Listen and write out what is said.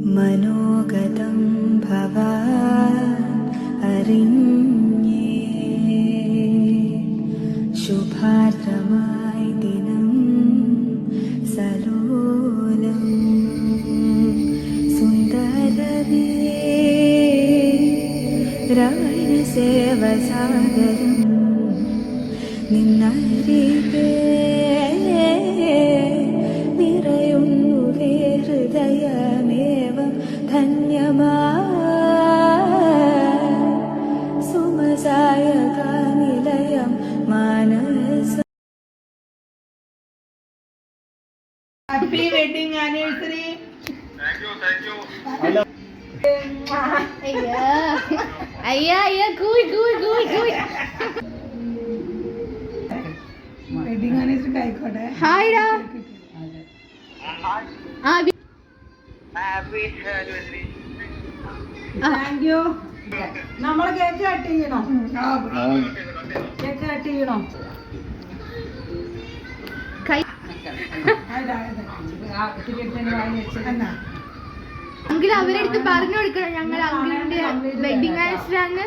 മനോഗതം ഭവാൻ അറിഞ്ഞേ ശുഭാർദ്രമായി ദിനം സലോലം സുന്ദരവേ രായസേവസാഗരം നിന്നരികെ നിറയുന്നു ഹൃദയമേവം ധന്യമാ സുമസായക നിലയം മാനസ. Happy wedding anniversary. അയ്യ കൂയ് കൂയ് കൂയ് കൂയ്. വെഡിങ് ആനിവേഴ്സറി ആയിക്കോട്ടെ. ഹായ്ടാ. Thank you. നമ്മള് കേക്ക് കട്ട് ചെയ്യണോ? കേക്ക് കട്ട് ചെയ്യണോ? അങ്കിൾ അവരെടുത്ത് പറഞ്ഞു കൊടുക്കണം ഞങ്ങൾ അങ്കിളിന്റെ വെഡിങ് ആനിവേഴ്സറി ആണ്.